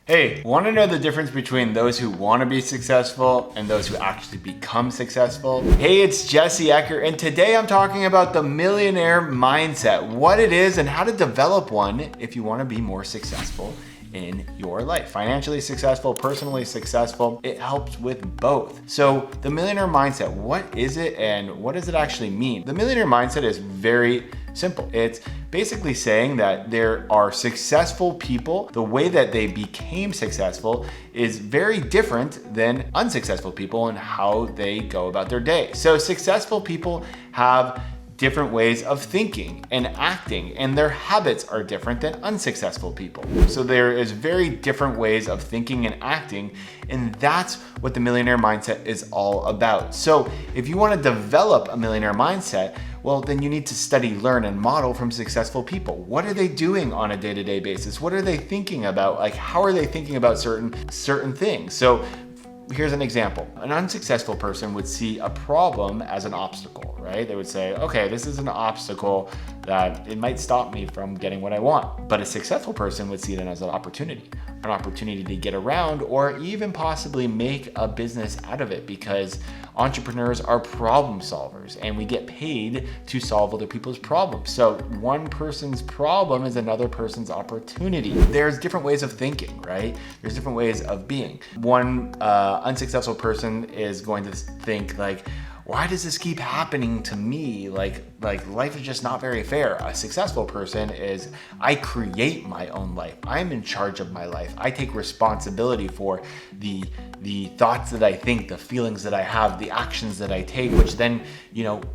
Hey, want to know the difference between those who want to be successful and those who actually become successful? Hey, it's Harv Eker, and today I'm talking about the millionaire mindset, what it is and how to develop one if you want to be more successful in your life. Financially successful, personally successful, it helps with both. So the millionaire mindset, what is it and what does it actually mean? The millionaire mindset is very simple. It's basically saying that there are successful people. The way that they became successful is very different than unsuccessful people and how they go about their day. So successful people have different ways of thinking and acting, and their habits are different than unsuccessful people. So there is very different ways of thinking and acting, and that's what the millionaire mindset is all about. So if you want to develop a millionaire mindset, well, then you need to study, learn, and model from successful people. What are they doing on a day-to-day basis? What are they thinking about? Like, how are they thinking about certain things? So here's an example. An unsuccessful person would see a problem as an obstacle, right? They would say, okay, this is an obstacle that it might stop me from getting what I want. But a successful person would see it as an opportunity to get around or even possibly make a business out of it, because entrepreneurs are problem solvers and we get paid to solve other people's problems. So one person's problem is another person's opportunity. There's different ways of thinking, right? There's different ways of being. One unsuccessful person is going to think like, why does this keep happening to me? Like life is just not very fair. A successful person is, I create my own life. I'm in charge of my life. I take responsibility for the thoughts that I think, the feelings that I have, the actions that I take, which then,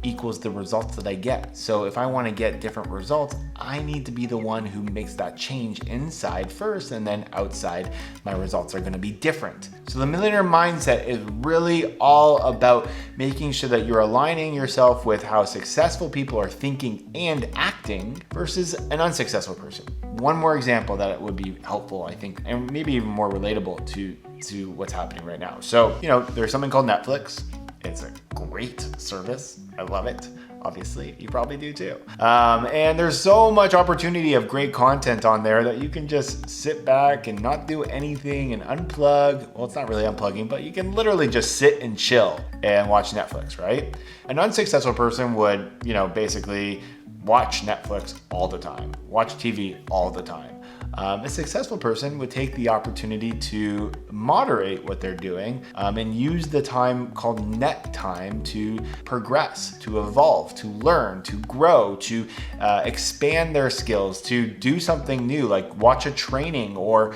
equals the results that I get. So if I want to get different results, I need to be the one who makes that change inside first, and then outside, my results are going to be different. So the millionaire mindset is really all about making sure that you're aligning yourself with how successful people are thinking and acting versus an unsuccessful person. One more example that would be helpful, I think, and maybe even more relatable to what's happening right now. So, there's something called Netflix. It's a great service. I love it. Obviously, you probably do too. And there's so much opportunity of great content on there that you can just sit back and not do anything and unplug. Well, it's not really unplugging, but you can literally just sit and chill and watch Netflix, right? An unsuccessful person would, basically watch Netflix all the time, watch TV all the time. A successful person would take the opportunity to moderate what they're doing and use the time called net time to progress, to evolve, to learn, to grow, to expand their skills, to do something new, like watch a training or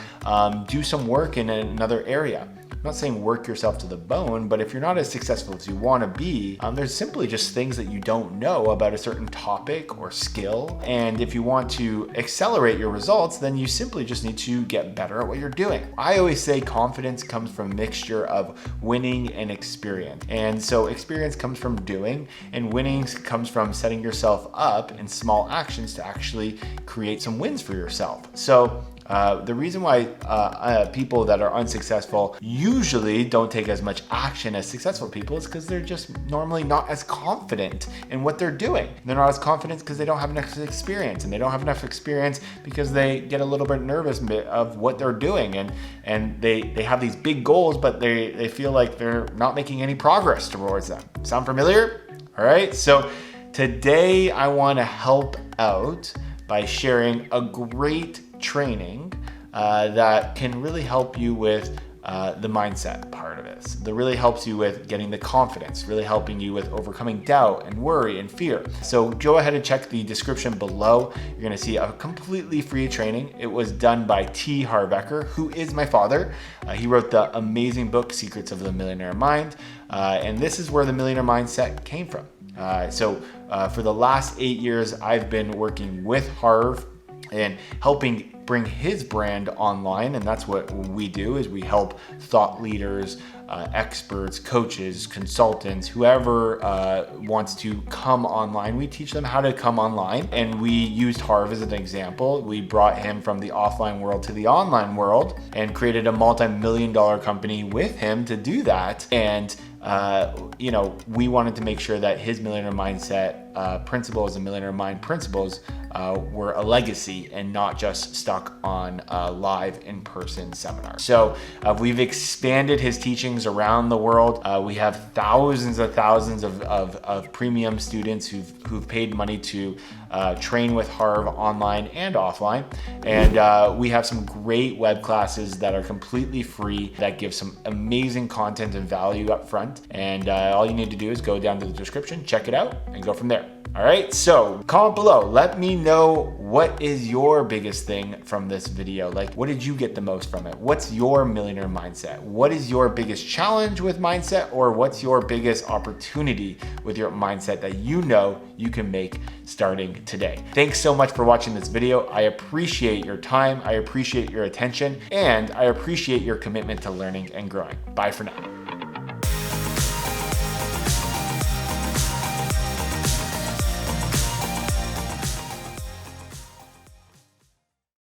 do some work in another area. I'm not saying work yourself to the bone, but if you're not as successful as you want to be, there's simply just things that you don't know about a certain topic or skill. And if you want to accelerate your results, then you simply just need to get better at what you're doing. I always say confidence comes from a mixture of winning and experience. And so experience comes from doing, and winning comes from setting yourself up in small actions to actually create some wins for yourself. So the reason why people that are unsuccessful usually don't take as much action as successful people is because they're just normally not as confident in what they're doing. They're not as confident because they don't have enough experience, and they don't have enough experience because they get a little bit nervous of what they're doing, and they have these big goals, but they feel like they're not making any progress towards them. Sound familiar? All right, so today I want to help out by sharing a great training that can really help you with the mindset part of this. That really helps you with getting the confidence, really helping you with overcoming doubt and worry and fear. So go ahead and check the description below. You're going to see a completely free training. It was done by Harv Eker, who is my father. He wrote the amazing book, Secrets of the Millionaire Mind. And this is where the millionaire mindset came from. So for the last 8 years, I've been working with Harv and helping bring his brand online. And that's what we do, is we help thought leaders, experts, coaches, consultants, whoever wants to come online. We teach them how to come online. And we used Harv as an example. We brought him from the offline world to the online world and created a multi-million-dollar company with him to do that. And we wanted to make sure that his millionaire mindset principles, the Millionaire Mind principles, were a legacy and not just stuck on a live in-person seminar. So we've expanded his teachings around the world. We have thousands of premium students who've paid money to train with Harv online and offline. And we have some great web classes that are completely free that give some amazing content and value up front. And all you need to do is go down to the description, check it out, and go from there. All right, so comment below. Let me know what is your biggest thing from this video. Like, what did you get the most from it? What's your millionaire mindset? What is your biggest challenge with mindset, or what's your biggest opportunity with your mindset that you know you can make starting today? Thanks so much for watching this video. I appreciate your time. I appreciate your attention, and I appreciate your commitment to learning and growing. Bye for now.